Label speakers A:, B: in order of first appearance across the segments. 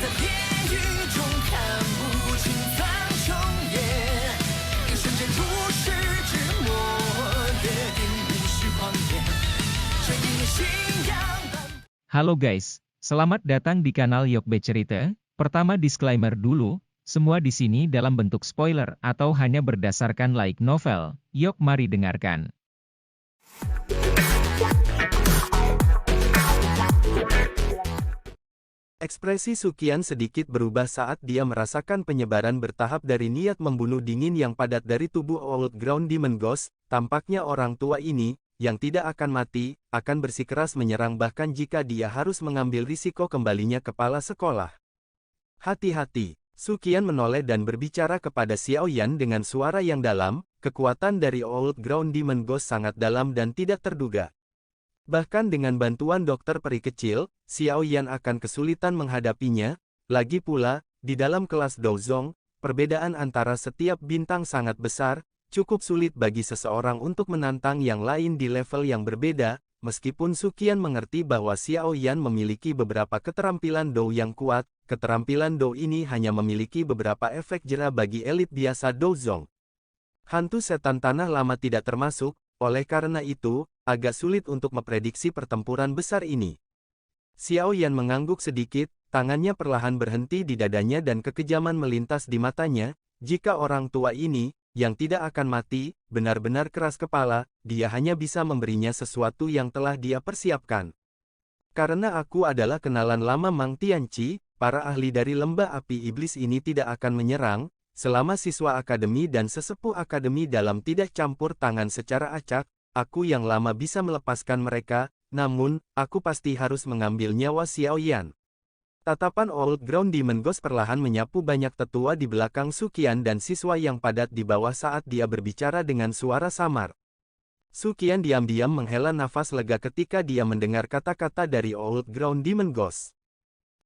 A: 在地狱中看不清苍穹野，一瞬间如释之末，约定无需狂野，这一念信仰。
B: Halo guys, selamat datang di kanal Yokbe Cerita. Pertama disclaimer dulu, semua di sini dalam bentuk spoiler atau hanya berdasarkan light novel. Yok mari dengarkan.
C: Ekspresi Sukian sedikit berubah saat dia merasakan penyebaran bertahap dari niat membunuh dingin yang padat dari tubuh Old Ground Demon Ghost. Tampaknya orang tua ini, yang tidak akan mati, akan bersikeras menyerang bahkan jika dia harus mengambil risiko kembalinya kepala sekolah. Hati-hati, Sukian menoleh dan berbicara kepada Xiao Yan dengan suara yang dalam. Kekuatan dari Old Ground Demon Ghost sangat dalam dan tidak terduga. Bahkan dengan bantuan dokter peri kecil, Xiao Yan akan kesulitan menghadapinya. Lagi pula, di dalam kelas Douzong, perbedaan antara setiap bintang sangat besar, cukup sulit bagi seseorang untuk menantang yang lain di level yang berbeda. Meskipun Sukian mengerti bahwa Xiao Yan memiliki beberapa keterampilan Dou yang kuat, keterampilan Dou ini hanya memiliki beberapa efek jera bagi elit biasa Douzong. Hantu setan tanah lama tidak termasuk, oleh karena itu, agak sulit untuk memprediksi pertempuran besar ini. Xiao Yan mengangguk sedikit, tangannya perlahan berhenti di dadanya dan kekejaman melintas di matanya. Jika orang tua ini, yang tidak akan mati, benar-benar keras kepala, dia hanya bisa memberinya sesuatu yang telah dia persiapkan. Karena aku adalah kenalan lama Mang Tianqi, para ahli dari lembah api iblis ini tidak akan menyerang, selama siswa akademi dan sesepuh akademi dalam tidak campur tangan secara acak, aku yang lama bisa melepaskan mereka, namun, aku pasti harus mengambil nyawa Xiao Yan. Tatapan Old Ground Demon Ghost perlahan menyapu banyak tetua di belakang Sukian dan siswa yang padat di bawah saat dia berbicara dengan suara samar. Sukian diam-diam menghela nafas lega ketika dia mendengar kata-kata dari Old Ground Demon Ghost.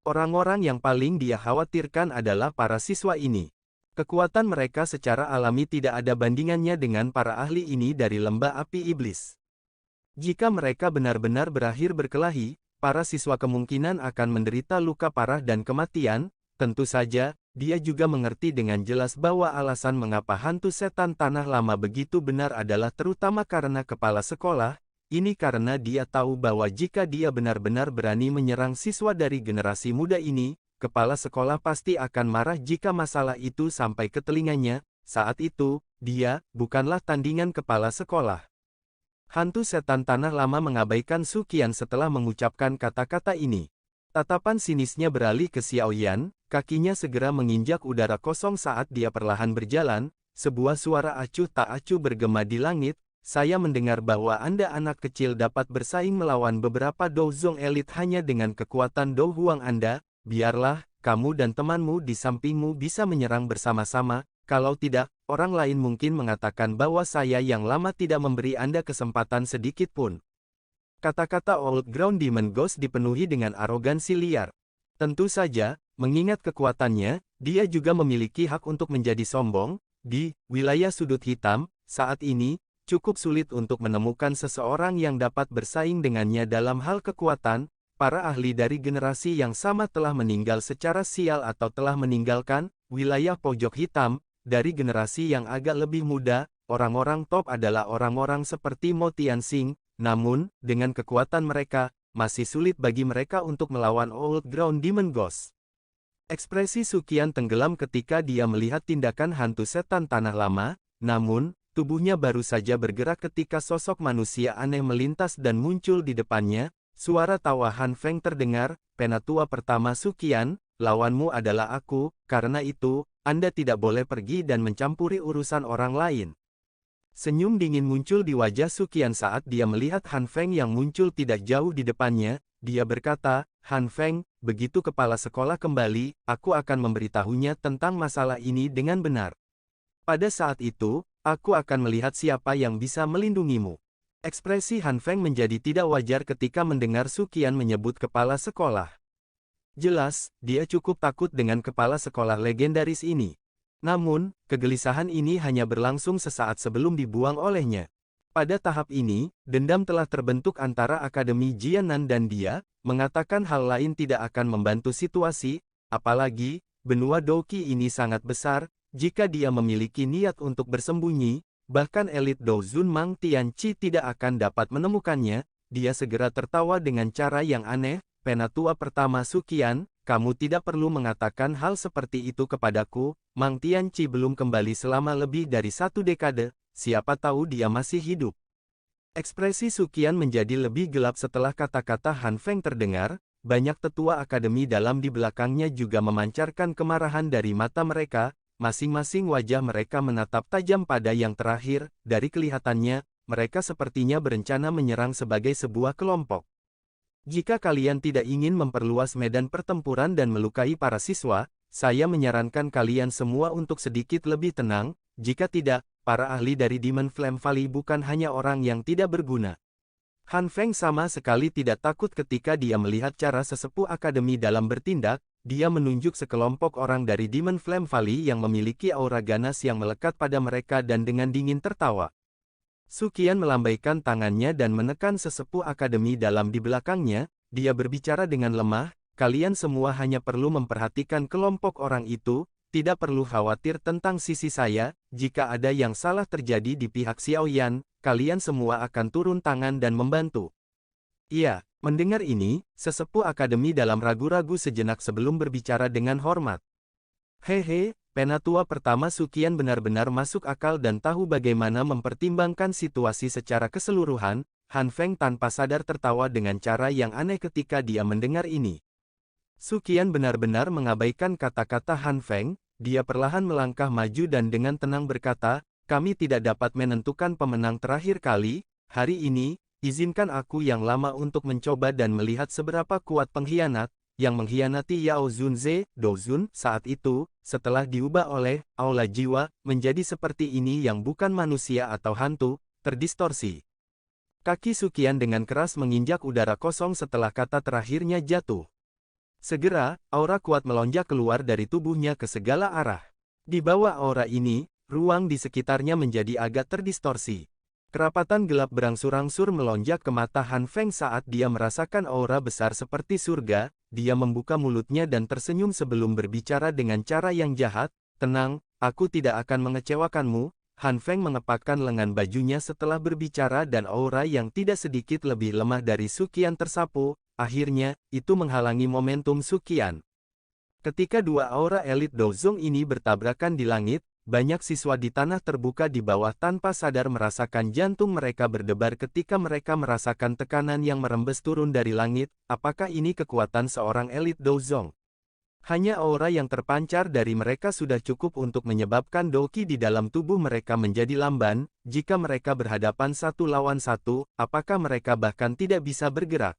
C: Orang-orang yang paling dia khawatirkan adalah para siswa ini. Kekuatan mereka secara alami tidak ada bandingannya dengan para ahli ini dari lembah api iblis. Jika mereka benar-benar berakhir berkelahi, para siswa kemungkinan akan menderita luka parah dan kematian. Tentu saja, dia juga mengerti dengan jelas bahwa alasan mengapa hantu setan tanah lama begitu benar adalah terutama karena kepala sekolah. Ini karena dia tahu bahwa jika dia benar-benar berani menyerang siswa dari generasi muda ini, kepala sekolah pasti akan marah jika masalah itu sampai ke telinganya. Saat itu, dia bukanlah tandingan kepala sekolah. Hantu setan tanah lama mengabaikan Sukian setelah mengucapkan kata-kata ini. Tatapan sinisnya beralih ke Xiao Yan, kakinya segera menginjak udara kosong saat dia perlahan berjalan. Sebuah suara acuh tak acuh bergema di langit. Saya mendengar bahwa Anda anak kecil dapat bersaing melawan beberapa Douzong elit hanya dengan kekuatan Dou Huang Anda. Biarlah, kamu dan temanmu di sampingmu bisa menyerang bersama-sama. Kalau tidak, orang lain mungkin mengatakan bahwa saya yang lama tidak memberi Anda kesempatan sedikit pun. Kata-kata Old Ground Demon Ghost dipenuhi dengan arogansi liar. Tentu saja, mengingat kekuatannya, dia juga memiliki hak untuk menjadi sombong. Di wilayah sudut hitam, saat ini, cukup sulit untuk menemukan seseorang yang dapat bersaing dengannya dalam hal kekuatan. Para ahli dari generasi yang sama telah meninggal secara sial atau telah meninggalkan wilayah pojok hitam. Dari generasi yang agak lebih muda, orang-orang top adalah orang-orang seperti Mo Tianxing. Namun, dengan kekuatan mereka, masih sulit bagi mereka untuk melawan Old Ground Demon Ghost. Ekspresi Sukian tenggelam ketika dia melihat tindakan hantu setan tanah lama, namun, tubuhnya baru saja bergerak ketika sosok manusia aneh melintas dan muncul di depannya. Suara tawa Han Feng terdengar, "Penatua pertama Sukian, lawanmu adalah aku, karena itu, Anda tidak boleh pergi dan mencampuri urusan orang lain." Senyum dingin muncul di wajah Sukian saat dia melihat Han Feng yang muncul tidak jauh di depannya. Dia berkata, "Han Feng, begitu kepala sekolah kembali, aku akan memberitahunya tentang masalah ini dengan benar. Pada saat itu, aku akan melihat siapa yang bisa melindungimu." Ekspresi Han Feng menjadi tidak wajar ketika mendengar Sukian menyebut kepala sekolah. Jelas, dia cukup takut dengan kepala sekolah legendaris ini. Namun, kegelisahan ini hanya berlangsung sesaat sebelum dibuang olehnya. Pada tahap ini, dendam telah terbentuk antara Akademi Jianan dan dia, mengatakan hal lain tidak akan membantu situasi. Apalagi, benua Douqi ini sangat besar, jika dia memiliki niat untuk bersembunyi, bahkan elit Douzun Mang Tianqi tidak akan dapat menemukannya. Dia segera tertawa dengan cara yang aneh. Penatua pertama Suqian, kamu tidak perlu mengatakan hal seperti itu kepadaku. Mang Tianqi belum kembali selama lebih dari 1 dekade, siapa tahu dia masih hidup. Ekspresi Suqian menjadi lebih gelap setelah kata-kata Han Feng terdengar. Banyak tetua akademi dalam di belakangnya juga memancarkan kemarahan dari mata mereka. Masing-masing wajah mereka menatap tajam pada yang terakhir. Dari kelihatannya, mereka sepertinya berencana menyerang sebagai sebuah kelompok. Jika kalian tidak ingin memperluas medan pertempuran dan melukai para siswa, saya menyarankan kalian semua untuk sedikit lebih tenang. Jika tidak, para ahli dari Demon Flame Valley bukan hanya orang yang tidak berguna. Han Feng sama sekali tidak takut ketika dia melihat cara sesepuh akademi dalam bertindak. Dia menunjuk sekelompok orang dari Demon Flame Valley yang memiliki aura ganas yang melekat pada mereka dan dengan dingin tertawa. Suqian melambaikan tangannya dan menekan sesepuh akademi dalam di belakangnya. Dia berbicara dengan lemah, kalian semua hanya perlu memperhatikan kelompok orang itu, tidak perlu khawatir tentang sisi saya. Jika ada yang salah terjadi di pihak Xiaoyan, kalian semua akan turun tangan dan membantu. Iya, mendengar ini, sesepuh akademi dalam ragu-ragu sejenak sebelum berbicara dengan hormat. Hehe, penatua pertama Suqian benar-benar masuk akal dan tahu bagaimana mempertimbangkan situasi secara keseluruhan. Han Feng tanpa sadar tertawa dengan cara yang aneh ketika dia mendengar ini. Suqian benar-benar mengabaikan kata-kata Han Feng. Dia perlahan melangkah maju dan dengan tenang berkata, kami tidak dapat menentukan pemenang terakhir kali. Hari ini, izinkan aku yang lama untuk mencoba dan melihat seberapa kuat pengkhianat yang mengkhianati Yao Zunze, Douzun, saat itu, setelah diubah oleh aula jiwa, menjadi seperti ini yang bukan manusia atau hantu, terdistorsi. Kaki Suqian dengan keras menginjak udara kosong setelah kata terakhirnya jatuh. Segera, aura kuat melonjak keluar dari tubuhnya ke segala arah. Di bawah aura ini, ruang di sekitarnya menjadi agak terdistorsi. Kerapatan gelap berangsur-angsur melonjak ke mata Han Feng saat dia merasakan aura besar seperti surga. Dia membuka mulutnya dan tersenyum sebelum berbicara dengan cara yang jahat. Tenang, aku tidak akan mengecewakanmu. Han Feng mengepakkan lengan bajunya setelah berbicara dan aura yang tidak sedikit lebih lemah dari Suqian tersapu. Akhirnya, itu menghalangi momentum Suqian. Ketika dua aura elit Douzong ini bertabrakan di langit, banyak siswa di tanah terbuka di bawah tanpa sadar merasakan jantung mereka berdebar ketika mereka merasakan tekanan yang merembes turun dari langit. Apakah ini kekuatan seorang elit Douzong? Hanya aura yang terpancar dari mereka sudah cukup untuk menyebabkan Douqi di dalam tubuh mereka menjadi lamban. Jika mereka berhadapan satu lawan satu, apakah mereka bahkan tidak bisa bergerak?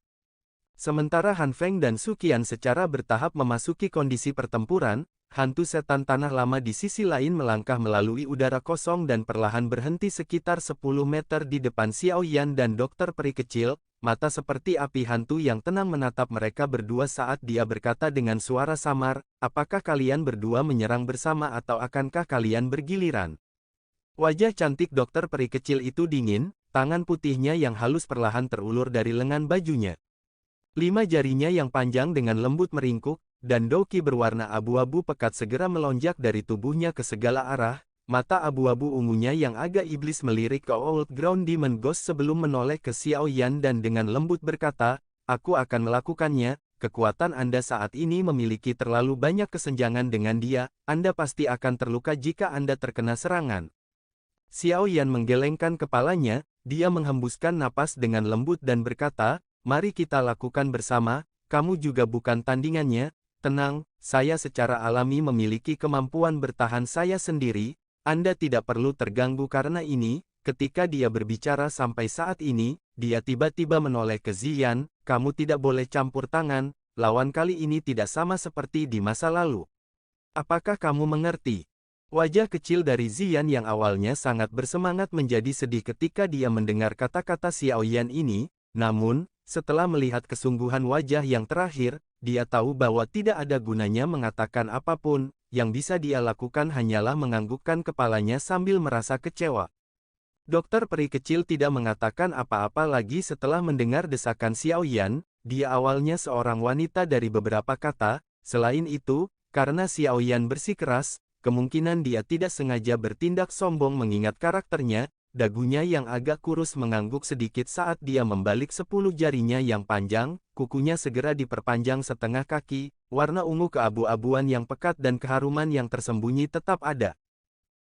C: Sementara Han Feng dan Suqian secara bertahap memasuki kondisi pertempuran, hantu setan tanah lama di sisi lain melangkah melalui udara kosong dan perlahan berhenti sekitar 10 meter di depan Xiaoyan dan dokter peri kecil. Mata seperti api hantu yang tenang menatap mereka berdua saat dia berkata dengan suara samar, apakah kalian berdua menyerang bersama atau akankah kalian bergiliran? Wajah cantik dokter peri kecil itu dingin, tangan putihnya yang halus perlahan terulur dari lengan bajunya. 5 jarinya yang panjang dengan lembut meringkuk, dan Douqi berwarna abu-abu pekat segera melonjak dari tubuhnya ke segala arah. Mata abu-abu ungunya yang agak iblis melirik ke Old Ground Demon Ghost sebelum menoleh ke Xiaoyan dan dengan lembut berkata, aku akan melakukannya. Kekuatan Anda saat ini memiliki terlalu banyak kesenjangan dengan dia, Anda pasti akan terluka jika Anda terkena serangan. Xiaoyan menggelengkan kepalanya, dia menghembuskan napas dengan lembut dan berkata, mari kita lakukan bersama, kamu juga bukan tandingannya, tenang, saya secara alami memiliki kemampuan bertahan saya sendiri, Anda tidak perlu terganggu karena ini. Ketika dia berbicara sampai saat ini, dia tiba-tiba menoleh ke Ziyan, kamu tidak boleh campur tangan, lawan kali ini tidak sama seperti di masa lalu. Apakah kamu mengerti? Wajah kecil dari Ziyan yang awalnya sangat bersemangat menjadi sedih ketika dia mendengar kata-kata Xiaoyan ini, namun, setelah melihat kesungguhan wajah yang terakhir, dia tahu bahwa tidak ada gunanya mengatakan apapun, yang bisa dia lakukan hanyalah menganggukkan kepalanya sambil merasa kecewa. Dokter peri kecil tidak mengatakan apa-apa lagi setelah mendengar desakan Xiaoyan, dia awalnya seorang wanita dari beberapa kata, Selain itu, karena Xiaoyan bersikeras, kemungkinan dia tidak sengaja bertindak sombong mengingat karakternya, dagunya yang agak kurus mengangguk sedikit saat dia membalik 10 jarinya yang panjang, kukunya segera diperpanjang setengah kaki, warna ungu keabu-abuan yang pekat dan keharuman yang tersembunyi tetap ada.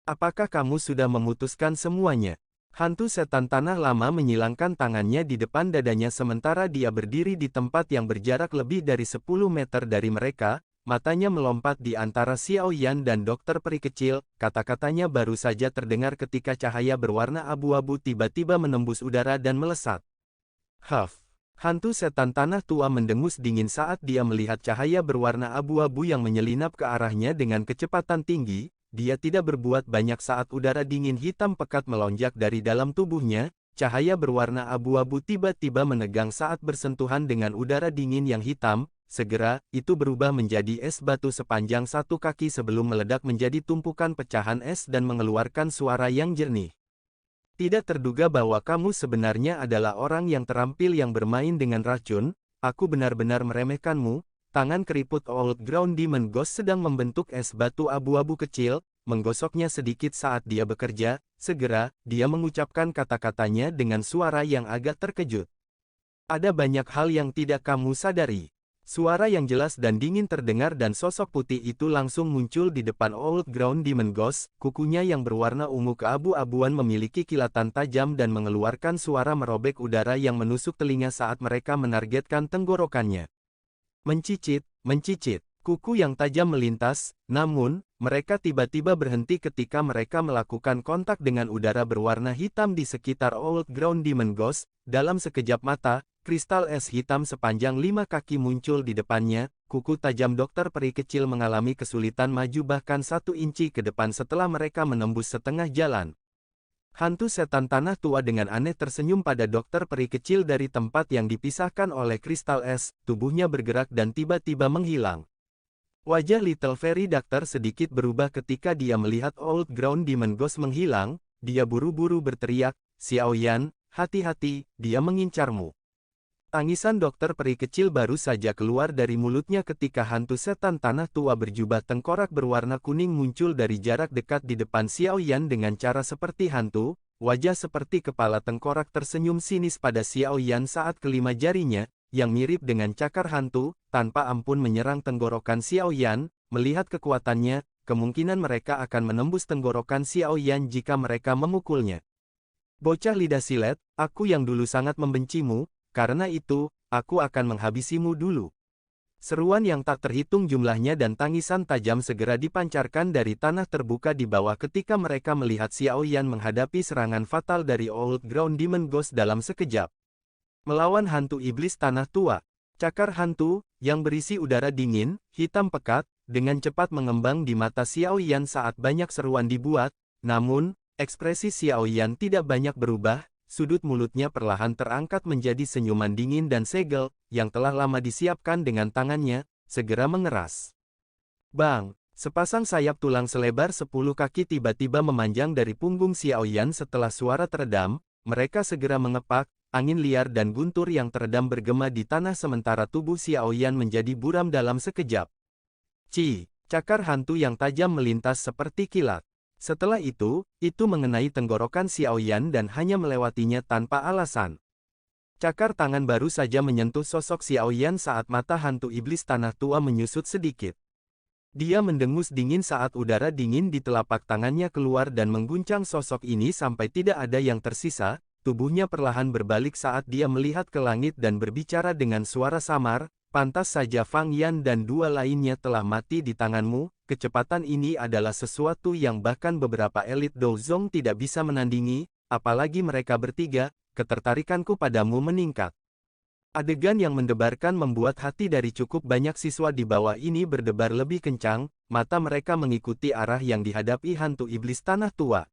C: Apakah kamu sudah memutuskan semuanya? Hantu setan tanah lama menyilangkan tangannya di depan dadanya sementara dia berdiri di tempat yang berjarak lebih dari 10 meter dari mereka, matanya melompat di antara Xiaoyan dan dokter peri kecil, kata-katanya baru saja terdengar ketika cahaya berwarna abu-abu tiba-tiba menembus udara dan melesat. Huff! Hantu setan tanah tua mendengus dingin saat dia melihat cahaya berwarna abu-abu yang menyelinap ke arahnya dengan kecepatan tinggi. Dia tidak berbuat banyak saat udara dingin hitam pekat melonjak dari dalam tubuhnya, cahaya berwarna abu-abu tiba-tiba menegang saat bersentuhan dengan udara dingin yang hitam, segera, itu berubah menjadi es batu sepanjang 1 kaki sebelum meledak menjadi tumpukan pecahan es dan mengeluarkan suara yang jernih. Tidak terduga bahwa kamu sebenarnya adalah orang yang terampil yang bermain dengan racun, aku benar-benar meremehkanmu. Tangan keriput Old Ground Demon Ghost sedang membentuk es batu abu-abu kecil, menggosoknya sedikit saat dia bekerja, segera, dia mengucapkan kata-katanya dengan suara yang agak terkejut. Ada banyak hal yang tidak kamu sadari. Suara yang jelas dan dingin terdengar dan sosok putih itu langsung muncul di depan Old Ground Demon Ghost, kukunya yang berwarna ungu keabu-abuan memiliki kilatan tajam dan mengeluarkan suara merobek udara yang menusuk telinga saat mereka menargetkan tenggorokannya. Mencicit, mencicit. Kuku yang tajam melintas, namun, mereka tiba-tiba berhenti ketika mereka melakukan kontak dengan udara berwarna hitam di sekitar Old Ground Demon Ghost. Dalam sekejap mata, kristal es hitam sepanjang 5 kaki muncul di depannya. Kuku tajam dokter peri kecil mengalami kesulitan maju bahkan 1 inci ke depan setelah mereka menembus setengah jalan. Hantu setan tanah tua dengan aneh tersenyum pada dokter peri kecil dari tempat yang dipisahkan oleh kristal es, tubuhnya bergerak dan tiba-tiba menghilang. Wajah Little Fairy Doctor sedikit berubah ketika dia melihat Old Ground Demon Ghost menghilang, dia buru-buru berteriak, "Xiaoyan, hati-hati, dia mengincarmu." Tangisan dokter peri kecil baru saja keluar dari mulutnya ketika hantu setan tanah tua berjubah tengkorak berwarna kuning muncul dari jarak dekat di depan Xiaoyan dengan cara seperti hantu, wajah seperti kepala tengkorak tersenyum sinis pada Xiaoyan saat kelima jarinya, yang mirip dengan cakar hantu, tanpa ampun menyerang tenggorokan Xiaoyan. Melihat kekuatannya, kemungkinan mereka akan menembus tenggorokan Xiaoyan jika mereka memukulnya. Bocah lidah silet, aku yang dulu sangat membencimu, karena itu, aku akan menghabisimu dulu. Seruan yang tak terhitung jumlahnya dan tangisan tajam segera dipancarkan dari tanah terbuka di bawah ketika mereka melihat Xiaoyan menghadapi serangan fatal dari Old Ground Demon Ghost dalam sekejap. Melawan hantu iblis tanah tua, cakar hantu, yang berisi udara dingin, hitam pekat, dengan cepat mengembang di mata Xiaoyan saat banyak seruan dibuat, namun, ekspresi Xiaoyan tidak banyak berubah. Sudut mulutnya perlahan terangkat menjadi senyuman dingin dan segel, yang telah lama disiapkan dengan tangannya, segera mengeras. Bang! Sepasang sayap tulang selebar 10 kaki tiba-tiba memanjang dari punggung Xiaoyan setelah suara teredam, mereka segera mengepak, angin liar dan guntur yang teredam bergema di tanah sementara tubuh Xiaoyan menjadi buram dalam sekejap. Cakar hantu yang tajam melintas seperti kilat. Setelah itu mengenai tenggorokan Xiaoyan dan hanya melewatinya tanpa alasan. Cakar tangan baru saja menyentuh sosok Xiaoyan saat mata hantu iblis tanah tua menyusut sedikit. Dia mendengus dingin saat udara dingin di telapak tangannya keluar dan mengguncang sosok ini sampai tidak ada yang tersisa, tubuhnya perlahan berbalik saat dia melihat ke langit dan berbicara dengan suara samar, "Pantas saja Fang Yan dan 2 lainnya telah mati di tanganmu. Kecepatan ini adalah sesuatu yang bahkan beberapa elit Douzong tidak bisa menandingi, apalagi mereka bertiga, ketertarikanku padamu meningkat." Adegan yang mendebarkan membuat hati dari cukup banyak siswa di bawah ini berdebar lebih kencang, mata mereka mengikuti arah yang dihadapi hantu iblis tanah tua.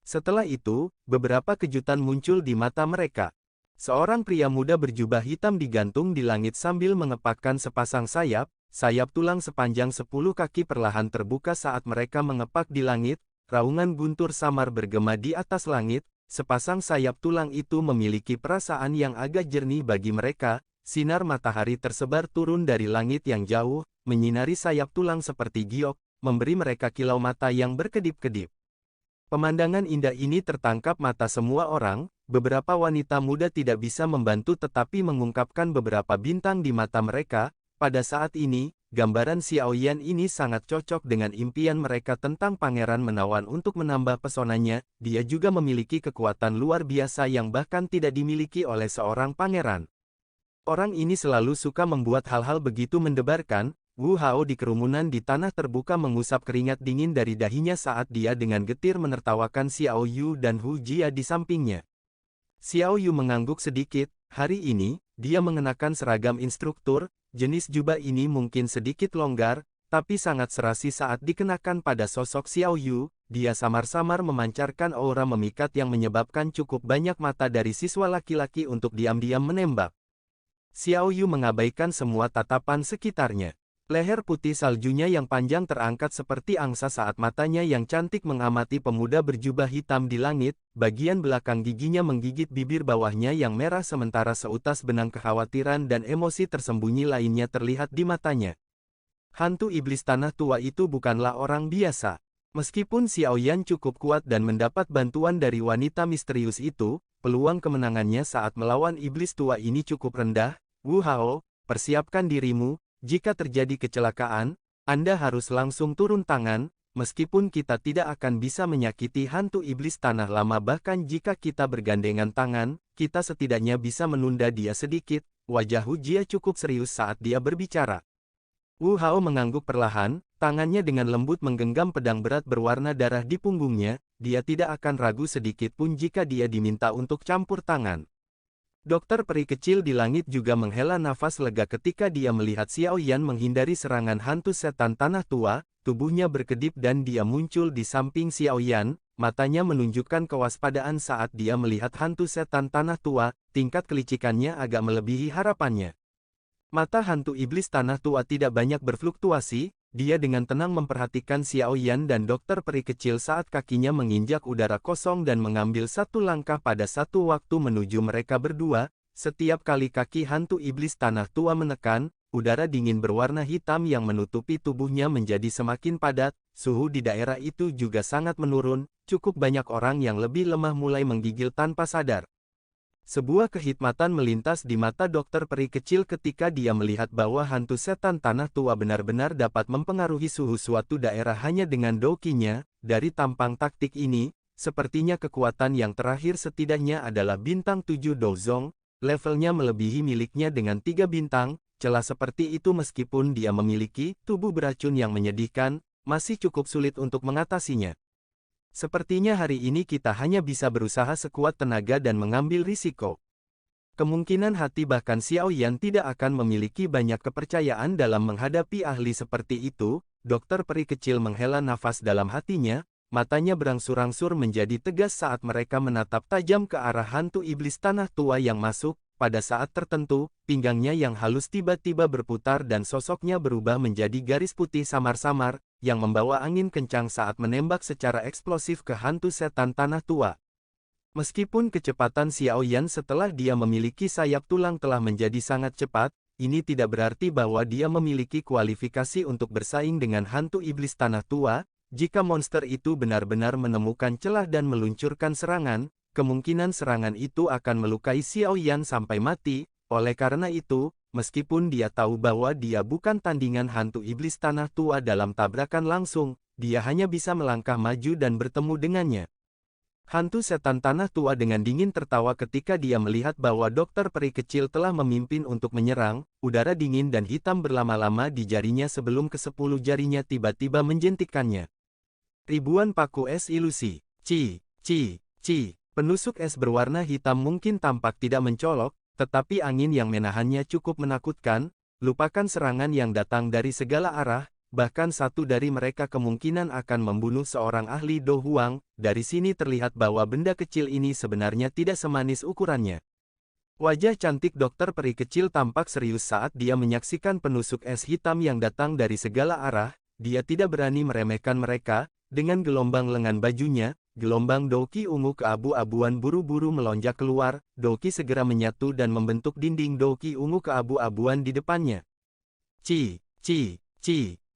C: Setelah itu, beberapa kejutan muncul di mata mereka. Seorang pria muda berjubah hitam digantung di langit sambil mengepakkan sepasang sayap tulang sepanjang 10 kaki perlahan terbuka saat mereka mengepak di langit, raungan guntur samar bergema di atas langit, sepasang sayap tulang itu memiliki perasaan yang agak jernih bagi mereka, Sinar matahari tersebar turun dari langit yang jauh, menyinari sayap tulang seperti giok, memberi mereka kilau mata yang berkedip-kedip. Pemandangan indah ini tertangkap mata semua orang, beberapa wanita muda tidak bisa membantu tetapi mengungkapkan beberapa bintang di mata mereka. Pada saat ini, gambaran Xiaoyan ini sangat cocok dengan impian mereka tentang Pangeran Menawan untuk menambah pesonanya. Dia juga memiliki kekuatan luar biasa yang bahkan tidak dimiliki oleh seorang pangeran. Orang ini selalu suka membuat hal-hal begitu mendebarkan. Wu Hao di kerumunan di tanah terbuka mengusap keringat dingin dari dahinya saat dia dengan getir menertawakan Xiao Yu dan Hu Jia di sampingnya. Xiao Yu mengangguk sedikit. Hari ini, dia mengenakan seragam instruktur. Jenis jubah ini mungkin sedikit longgar, tapi sangat serasi saat dikenakan pada sosok Xiao Yu. Dia samar-samar memancarkan aura memikat yang menyebabkan cukup banyak mata dari siswa laki-laki untuk diam-diam menembak. Xiao Yu mengabaikan semua tatapan sekitarnya. Leher putih saljunya yang panjang terangkat seperti angsa saat matanya yang cantik mengamati pemuda berjubah hitam di langit, bagian belakang giginya menggigit bibir bawahnya yang merah sementara seutas benang kekhawatiran dan emosi tersembunyi lainnya terlihat di matanya. Hantu iblis tanah tua itu bukanlah orang biasa. Meskipun Xiaoyan cukup kuat dan mendapat bantuan dari wanita misterius itu, peluang kemenangannya saat melawan iblis tua ini cukup rendah. Wu Hao, persiapkan dirimu. Jika terjadi kecelakaan, Anda harus langsung turun tangan, meskipun kita tidak akan bisa menyakiti hantu iblis tanah lama bahkan jika kita bergandengan tangan, kita setidaknya bisa menunda dia sedikit. Wajah Hu Jia cukup serius saat dia berbicara. Wu Hao mengangguk perlahan, tangannya dengan lembut menggenggam pedang berat berwarna darah di punggungnya, dia tidak akan ragu sedikit pun jika dia diminta untuk campur tangan. Dokter peri kecil di langit juga menghela nafas lega ketika dia melihat Xiaoyan menghindari serangan hantu setan tanah tua, tubuhnya berkedip dan dia muncul di samping Xiaoyan, matanya menunjukkan kewaspadaan saat dia melihat hantu setan tanah tua, tingkat kelicikannya agak melebihi harapannya. Mata hantu iblis tanah tua tidak banyak berfluktuasi, dia dengan tenang memperhatikan Xiaoyan dan dokter peri kecil saat kakinya menginjak udara kosong dan mengambil satu langkah pada satu waktu menuju mereka berdua. Setiap kali kaki hantu iblis tanah tua menekan, udara dingin berwarna hitam yang menutupi tubuhnya menjadi semakin padat. Suhu di daerah itu juga sangat menurun, cukup banyak orang yang lebih lemah mulai menggigil tanpa sadar. Sebuah kehikmatan melintas di mata dokter peri kecil ketika dia melihat bahwa hantu setan tanah tua benar-benar dapat mempengaruhi suhu suatu daerah hanya dengan dokinya. Dari tampang taktik ini, sepertinya kekuatan yang terakhir setidaknya adalah bintang 7 Dozong, levelnya melebihi miliknya dengan 3 bintang. Celah seperti itu meskipun dia memiliki tubuh beracun yang menyedihkan, masih cukup sulit untuk mengatasinya. Sepertinya hari ini kita hanya bisa berusaha sekuat tenaga dan mengambil risiko. Kemungkinan hati bahkan Xiaoyan tidak akan memiliki banyak kepercayaan dalam menghadapi ahli seperti itu. Dokter peri kecil menghela nafas dalam hatinya, matanya berangsur-angsur menjadi tegas saat mereka menatap tajam ke arah hantu iblis tanah tua yang masuk. Pada saat tertentu, pinggangnya yang halus tiba-tiba berputar dan sosoknya berubah menjadi garis putih samar-samar, yang membawa angin kencang saat menembak secara eksplosif ke hantu setan tanah tua. Meskipun kecepatan Xiaoyan setelah dia memiliki sayap tulang telah menjadi sangat cepat, ini tidak berarti bahwa dia memiliki kualifikasi untuk bersaing dengan hantu iblis tanah tua. Jika monster itu benar-benar menemukan celah dan meluncurkan serangan, kemungkinan serangan itu akan melukai Xiaoyan sampai mati. Oleh karena itu, meskipun dia tahu bahwa dia bukan tandingan hantu iblis tanah tua dalam tabrakan langsung, dia hanya bisa melangkah maju dan bertemu dengannya. Hantu setan tanah tua dengan dingin tertawa ketika dia melihat bahwa dokter peri kecil telah memimpin untuk menyerang. Udara dingin dan hitam berlama-lama di jarinya sebelum ke-10 jarinya tiba-tiba menjentikkannya. Ribuan paku es ilusi. Ci. Penusuk es berwarna hitam mungkin tampak tidak mencolok, tetapi angin yang menahannya cukup menakutkan. Lupakan serangan yang datang dari segala arah, bahkan satu dari mereka kemungkinan akan membunuh seorang ahli Do Huang. Dari sini terlihat bahwa benda kecil ini sebenarnya tidak semanis ukurannya. Wajah cantik dokter peri kecil tampak serius saat dia menyaksikan penusuk es hitam yang datang dari segala arah. Dia tidak berani meremehkan mereka. Dengan gelombang lengan bajunya, gelombang Douki ungu keabu-abuan buru-buru melonjak keluar, Douki segera menyatu dan membentuk dinding Douki ungu keabu-abuan di depannya. Ci,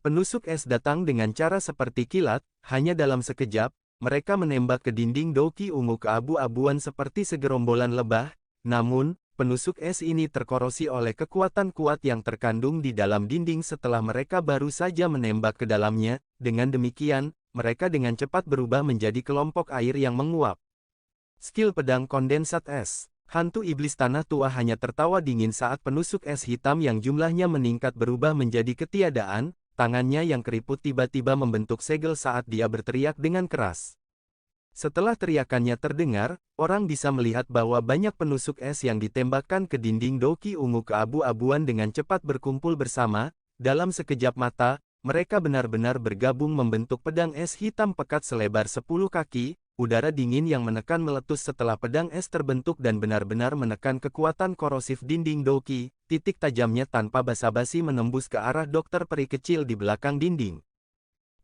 C: penusuk es datang dengan cara seperti kilat, hanya dalam sekejap, mereka menembak ke dinding Douki ungu keabu-abuan seperti segerombolan lebah, namun, penusuk es ini terkorosi oleh kekuatan kuat yang terkandung di dalam dinding setelah mereka baru saja menembak ke dalamnya, dengan demikian, mereka dengan cepat berubah menjadi kelompok air yang menguap. Skill pedang kondensat es. Hantu iblis tanah tua hanya tertawa dingin saat penusuk es hitam yang jumlahnya meningkat berubah menjadi ketiadaan, tangannya yang keriput tiba-tiba membentuk segel saat dia berteriak dengan keras. Setelah teriakannya terdengar, orang bisa melihat bahwa banyak penusuk es yang ditembakkan ke dinding Douki ungu keabu-abuan dengan cepat berkumpul bersama, dalam sekejap mata, mereka benar-benar bergabung membentuk pedang es hitam pekat selebar 10 kaki, udara dingin yang menekan meletus setelah pedang es terbentuk dan benar-benar menekan kekuatan korosif dinding Douki, titik tajamnya tanpa basa-basi menembus ke arah dokter peri kecil di belakang dinding.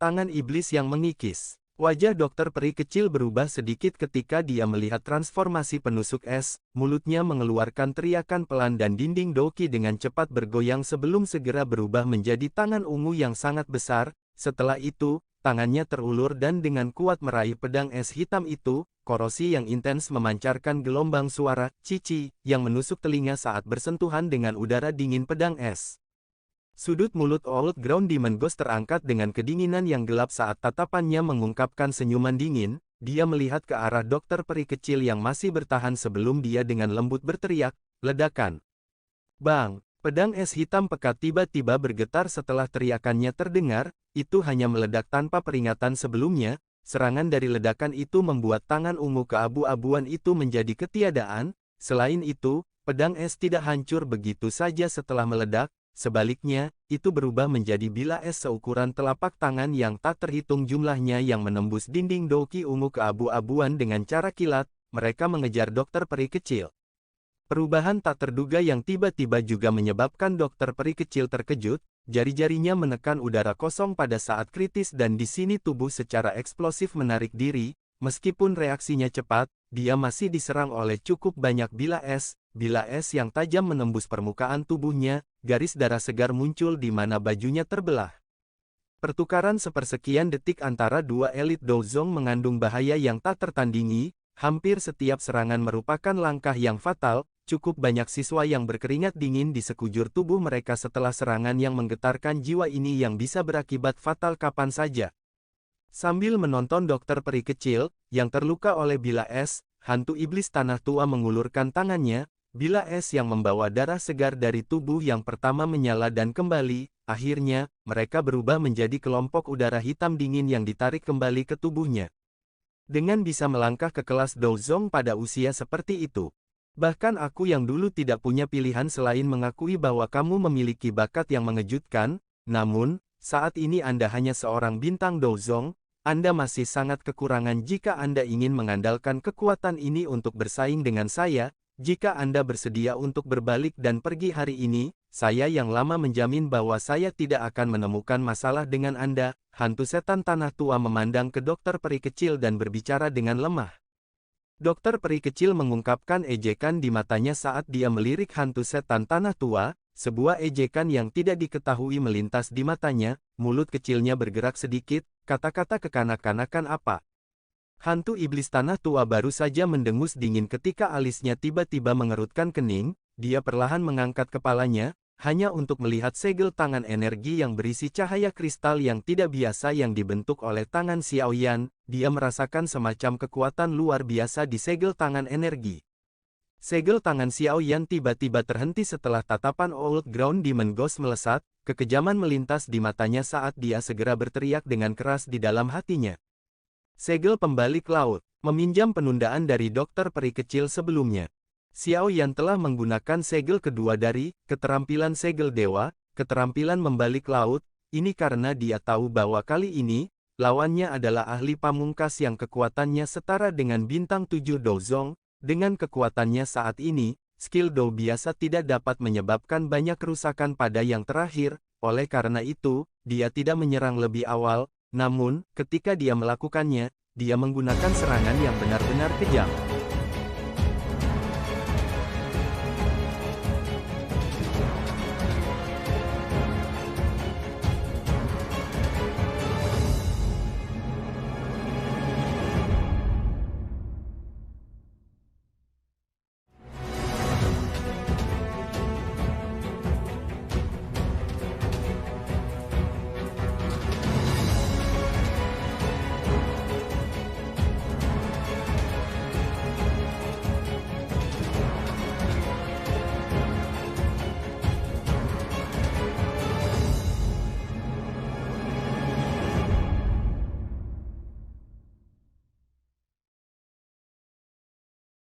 C: Tangan iblis yang mengikis. Wajah dokter peri kecil berubah sedikit ketika dia melihat transformasi penusuk es, mulutnya mengeluarkan teriakan pelan dan dinding Douki dengan cepat bergoyang sebelum segera berubah menjadi tangan ungu yang sangat besar, setelah itu, tangannya terulur dan dengan kuat meraih pedang es hitam itu, korosi yang intens memancarkan gelombang suara, cici, yang menusuk telinga saat bersentuhan dengan udara dingin pedang es. Sudut mulut Old Ground Demon Ghost terangkat dengan kedinginan yang gelap saat tatapannya mengungkapkan senyuman dingin, dia melihat ke arah dokter peri kecil yang masih bertahan sebelum dia dengan lembut berteriak, ledakan. Bang! Pedang es hitam pekat tiba-tiba bergetar setelah teriakannya terdengar, itu hanya meledak tanpa peringatan sebelumnya, serangan dari ledakan itu membuat tangan ungu keabu-abuan itu menjadi ketiadaan, selain itu, pedang es tidak hancur begitu saja setelah meledak, sebaliknya, itu berubah menjadi bila es seukuran telapak tangan yang tak terhitung jumlahnya yang menembus dinding Douki ungu keabu-abuan dengan cara kilat, mereka mengejar dokter peri kecil. Perubahan tak terduga yang tiba-tiba juga menyebabkan dokter peri kecil terkejut, jari-jarinya menekan udara kosong pada saat kritis dan di sini tubuh secara eksplosif menarik diri, meskipun reaksinya cepat, dia masih diserang oleh cukup banyak bila es yang tajam menembus permukaan tubuhnya, garis darah segar muncul di mana bajunya terbelah. Pertukaran sepersekian detik antara dua elit Douzong mengandung bahaya yang tak tertandingi, hampir setiap serangan merupakan langkah yang fatal, cukup banyak siswa yang berkeringat dingin di sekujur tubuh mereka setelah serangan yang menggetarkan jiwa ini yang bisa berakibat fatal kapan saja. Sambil menonton dokter peri kecil, yang terluka oleh bila es, hantu iblis tanah tua mengulurkan tangannya, bila es yang membawa darah segar dari tubuh yang pertama menyala dan kembali, akhirnya, mereka berubah menjadi kelompok udara hitam dingin yang ditarik kembali ke tubuhnya. Dengan bisa melangkah ke kelas Douzong pada usia seperti itu. Bahkan aku yang dulu tidak punya pilihan selain mengakui bahwa kamu memiliki bakat yang mengejutkan, namun, saat ini Anda hanya seorang bintang Douzong, Anda masih sangat kekurangan jika Anda ingin mengandalkan kekuatan ini untuk bersaing dengan saya, jika Anda bersedia untuk berbalik dan pergi hari ini, saya yang lama menjamin bahwa saya tidak akan menemukan masalah dengan Anda. Hantu setan tanah tua memandang ke dokter peri kecil dan berbicara dengan lemah. Dokter peri kecil mengungkapkan ejekan di matanya saat dia melirik hantu setan tanah tua, sebuah ejekan yang tidak diketahui melintas di matanya, mulut kecilnya bergerak sedikit, kata-kata kekanak-kanakan apa. Hantu iblis tanah tua baru saja mendengus dingin ketika alisnya tiba-tiba mengerutkan kening, dia perlahan mengangkat kepalanya, hanya untuk melihat segel tangan energi yang berisi cahaya kristal yang tidak biasa yang dibentuk oleh tangan Xiaoyan, dia merasakan semacam kekuatan luar biasa di segel tangan energi. Segel tangan Xiaoyan tiba-tiba terhenti setelah tatapan Old Ground Demon Ghost melesat, kekejaman melintas di matanya saat dia segera berteriak dengan keras di dalam hatinya. Segel pembalik laut, meminjam penundaan dari dokter peri kecil sebelumnya. Xiaoyan telah menggunakan segel kedua dari keterampilan segel dewa, keterampilan membalik laut, ini karena dia tahu bahwa kali ini, lawannya adalah ahli pamungkas yang kekuatannya setara dengan bintang 7 Douzong, dengan kekuatannya saat ini, skill Dou biasa tidak dapat menyebabkan banyak kerusakan pada yang terakhir, oleh karena itu, dia tidak menyerang lebih awal, namun, ketika dia melakukannya, dia menggunakan serangan yang benar-benar kejam.